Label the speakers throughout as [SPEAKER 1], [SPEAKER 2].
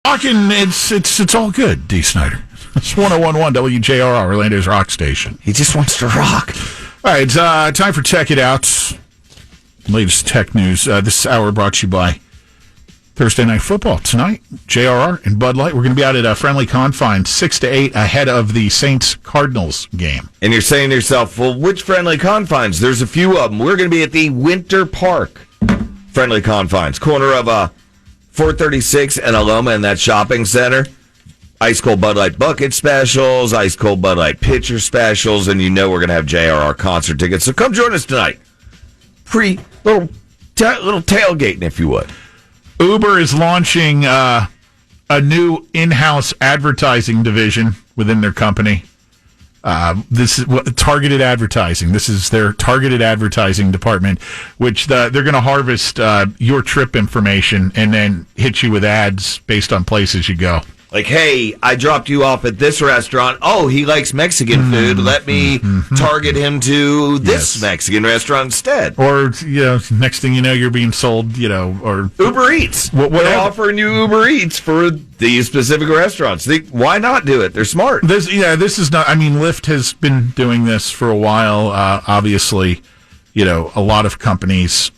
[SPEAKER 1] Talking, it's all good, D. Snyder. It's 101.1 WJRR, Orlando's rock station.
[SPEAKER 2] He just wants to rock.
[SPEAKER 1] All right, time for Tech It Out. Latest tech news. This hour brought to you by Thursday Night Football. Tonight, JRR and Bud Light. We're going to be out at Friendly Confines, 6 to 8, ahead of the Saints-Cardinals game.
[SPEAKER 2] And you're saying to yourself, well, which Friendly Confines? There's a few of them. We're going to be at the Winter Park Friendly Confines, corner of 436 and Aloma in that shopping center. Ice Cold Bud Light bucket specials, Ice Cold Bud Light pitcher specials, and you know we're going to have JRR concert tickets. So come join us tonight. Little tailgating, if you would.
[SPEAKER 1] Uber is launching a new in-house advertising division within their company. This is targeted advertising. This is their targeted advertising department, which they're going to harvest your trip information and then hit you with ads based on places you go.
[SPEAKER 2] Like, hey, I dropped you off at this restaurant. Oh, he likes Mexican food. Let me target him to this Mexican restaurant instead.
[SPEAKER 1] Or, next thing you know, you're being sold, or
[SPEAKER 2] Uber Eats. They're offering you Uber Eats for these specific restaurants. Why not do it? They're smart.
[SPEAKER 1] This is not, Lyft has been doing this for a while. Obviously, a lot of companies,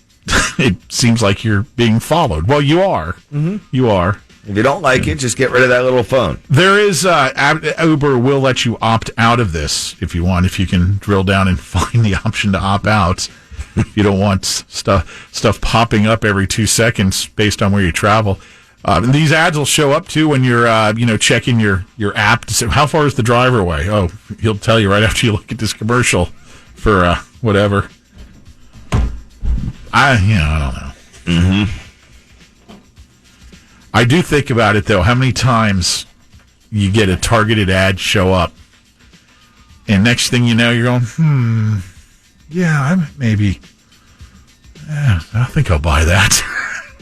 [SPEAKER 1] it seems like you're being followed. Well, you are. Mm-hmm. You are.
[SPEAKER 2] If you don't like it, just get rid of that little phone.
[SPEAKER 1] There is, Uber will let you opt out of this if you want, if you can drill down and find the option to opt out. If you don't want stuff popping up every 2 seconds based on where you travel. These ads will show up, too, when you're, checking your app to say, how far is the driver away? Oh, he'll tell you right after you look at this commercial for whatever. I don't know.
[SPEAKER 2] Mm-hmm.
[SPEAKER 1] I do think about it, though, how many times you get a targeted ad show up, and next thing you know, you're going, I think I'll buy that.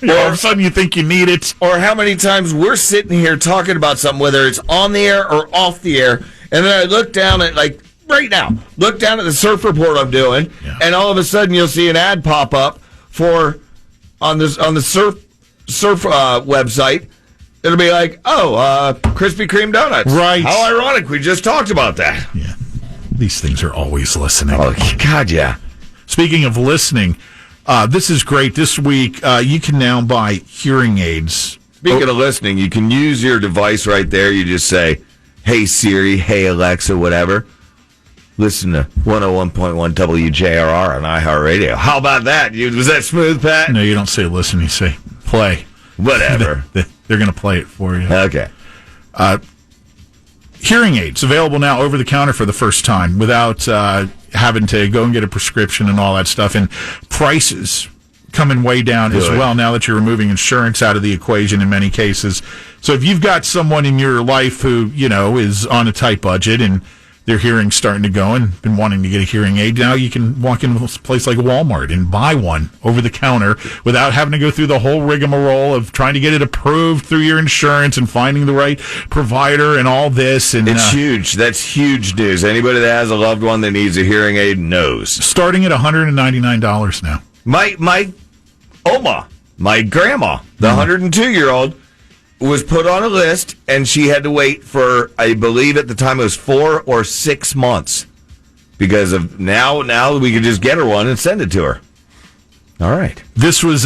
[SPEAKER 1] Or all of a sudden you think you need it.
[SPEAKER 2] Or how many times we're sitting here talking about something, whether it's on the air or off the air, and then I look down at, right now, look down at the surf report I'm doing, and all of a sudden you'll see an ad pop up on the surf website. It'll be like, Krispy Kreme donuts.
[SPEAKER 1] Right.
[SPEAKER 2] How ironic. We just talked about that.
[SPEAKER 1] Yeah. These things are always listening.
[SPEAKER 2] Oh, God, yeah.
[SPEAKER 1] Speaking of listening, this is great. This week, you can now buy hearing aids.
[SPEAKER 2] Speaking of listening, you can use your device right there. You just say, hey, Siri, hey, Alexa, whatever. Listen to 101.1 WJRR on iHeartRadio. How about that? Was that smooth, Pat?
[SPEAKER 1] No, you don't say listen. You say play.
[SPEAKER 2] Whatever.
[SPEAKER 1] They're going to play it for you.
[SPEAKER 2] Okay.
[SPEAKER 1] Hearing aids available now over the counter for the first time without having to go and get a prescription and all that stuff. And prices coming way down as well now that you're removing insurance out of the equation in many cases. So if you've got someone in your life who, is on a tight budget and their hearing's starting to go and been wanting to get a hearing aid, now you can walk into a place like Walmart and buy one over the counter without having to go through the whole rigmarole of trying to get it approved through your insurance and finding the right provider and all this. And
[SPEAKER 2] it's huge. That's huge news. Anybody that has a loved one that needs a hearing aid knows.
[SPEAKER 1] Starting at $199 now.
[SPEAKER 2] My Oma, my grandma, the 102-year-old, was put on a list, and she had to wait for, I believe at the time it was 4 or 6 months. Because of now we could just get her one and send it to her. All right.
[SPEAKER 1] This was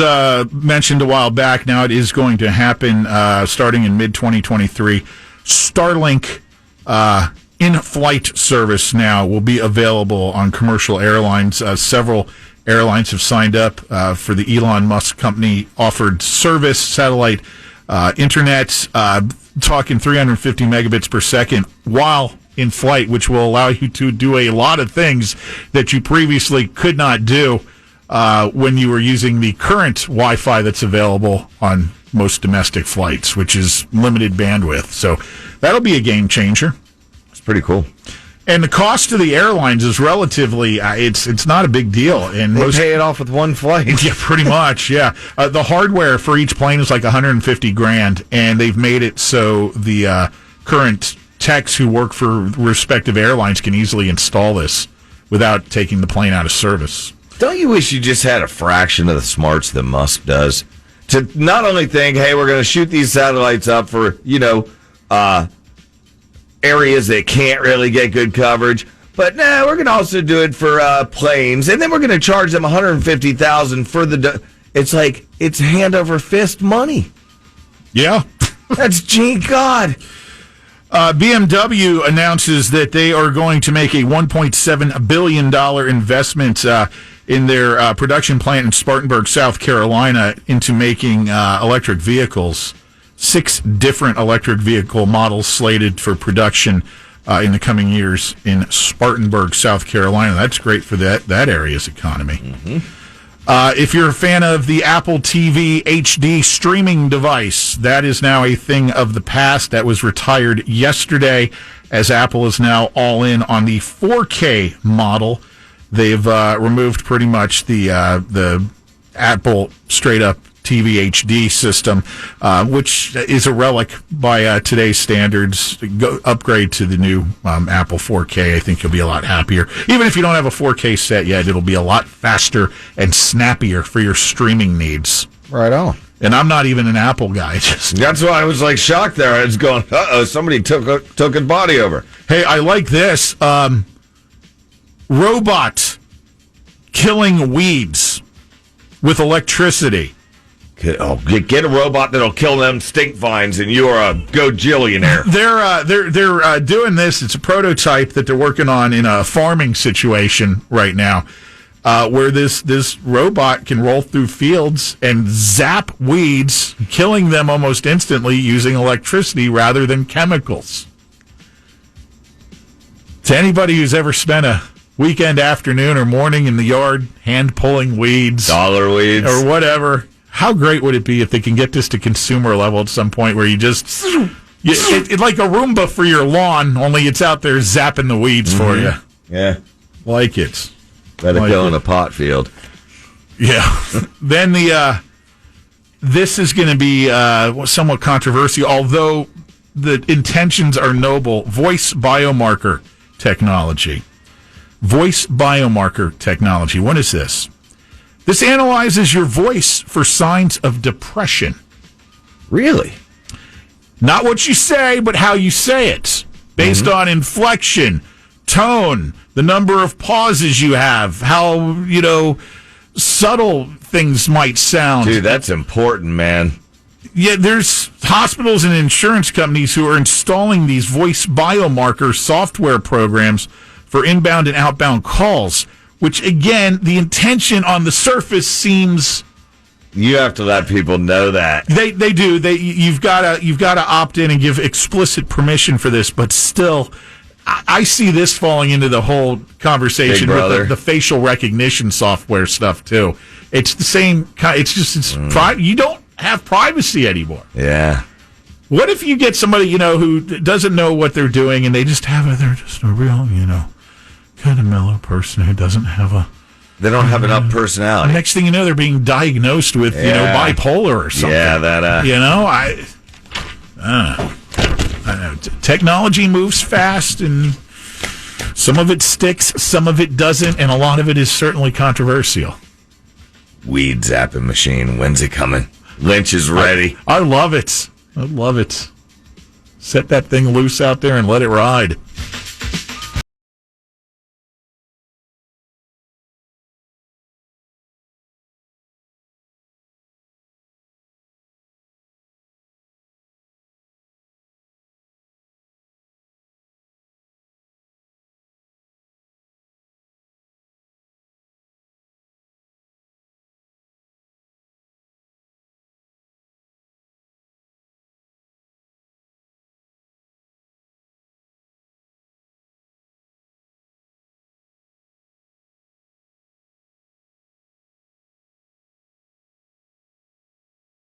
[SPEAKER 1] mentioned a while back. Now it is going to happen starting in mid-2023. Starlink in-flight service now will be available on commercial airlines. Several airlines have signed up for the Elon Musk company offered service, satellite internet, talking 350 megabits per second while in flight, which will allow you to do a lot of things that you previously could not do when you were using the current Wi-Fi that's available on most domestic flights, which is limited bandwidth. So that'll be a game changer.
[SPEAKER 2] It's pretty cool.
[SPEAKER 1] And the cost to the airlines is relatively, it's not a big deal. And
[SPEAKER 2] they pay it off with one flight.
[SPEAKER 1] Yeah, pretty much, yeah. The hardware for each plane is like $150,000, and they've made it so the current techs who work for respective airlines can easily install this without taking the plane out of service.
[SPEAKER 2] Don't you wish you just had a fraction of the smarts that Musk does? to not only think, hey, we're going to shoot these satellites up for, areas that can't really get good coverage, but we're going to also do it for planes, and then we're going to charge them $150,000 for the. It's like it's hand over fist money.
[SPEAKER 1] Yeah,
[SPEAKER 2] that's God.
[SPEAKER 1] BMW announces that they are going to make a $1.7 billion investment in their production plant in Spartanburg, South Carolina, into making electric vehicles. 6 different electric vehicle models slated for production in the coming years in Spartanburg, South Carolina. That's great for that area's economy. Mm-hmm. If you're a fan of the Apple TV HD streaming device, that is now a thing of the past. That was retired yesterday, as Apple is now all in on the 4K model. They've removed pretty much the Apple straight-up TV HD system, which is a relic by today's standards. Upgrade to the new Apple 4K. I think you'll be a lot happier. Even if you don't have a 4K set yet, it'll be a lot faster and snappier for your streaming needs.
[SPEAKER 2] Right on.
[SPEAKER 1] And I'm not even an Apple guy.
[SPEAKER 2] That's why I was like shocked there. I was going, uh-oh, somebody took a body over.
[SPEAKER 1] Hey, I like this. Robot killing weeds with electricity.
[SPEAKER 2] Get a robot that'll kill them stink vines, and you are a gojillionaire.
[SPEAKER 1] They're doing this. It's a prototype that they're working on in a farming situation right now, where this robot can roll through fields and zap weeds, killing them almost instantly using electricity rather than chemicals. To anybody who's ever spent a weekend afternoon or morning in the yard hand pulling weeds,
[SPEAKER 2] dollar weeds,
[SPEAKER 1] or whatever. How great would it be if they can get this to consumer level at some point where you just it's like a Roomba for your lawn, only it's out there zapping the weeds for you.
[SPEAKER 2] Yeah,
[SPEAKER 1] like it.
[SPEAKER 2] Let it go in a pot field.
[SPEAKER 1] Yeah. Then this is going to be somewhat controversial, although the intentions are noble. Voice biomarker technology. Voice biomarker technology. What is this? This analyzes your voice for signs of depression.
[SPEAKER 2] Really?
[SPEAKER 1] Not what you say, but how you say it. Based on inflection, tone, the number of pauses you have, how, subtle things might sound.
[SPEAKER 2] Dude, that's important, man.
[SPEAKER 1] Yeah, there's hospitals and insurance companies who are installing these voice biomarker software programs for inbound and outbound calls. Which, again, the intention on the surface seems...
[SPEAKER 2] You have to let people know that.
[SPEAKER 1] They do. You've got to opt in and give explicit permission for this, but still, I see this falling into the whole conversation with the facial recognition software stuff, too. It's the same kind... you don't have privacy anymore.
[SPEAKER 2] Yeah.
[SPEAKER 1] What if you get somebody, who doesn't know what they're doing, and they're just a real, kind of mellow person who doesn't have
[SPEAKER 2] they don't have enough personality.
[SPEAKER 1] Next thing you know, they're being diagnosed with bipolar or something.
[SPEAKER 2] Yeah, that.
[SPEAKER 1] I don't know. Technology moves fast, and some of it sticks, some of it doesn't, and a lot of it is certainly controversial.
[SPEAKER 2] Weed zapping machine. When's it coming? Lynch is ready.
[SPEAKER 1] I love it. I love it. Set that thing loose out there and let it ride.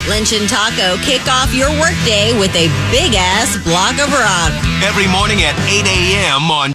[SPEAKER 3] Lynch and Taco kick off your workday with a big-ass block of rock.
[SPEAKER 4] Every morning at 8 a.m. on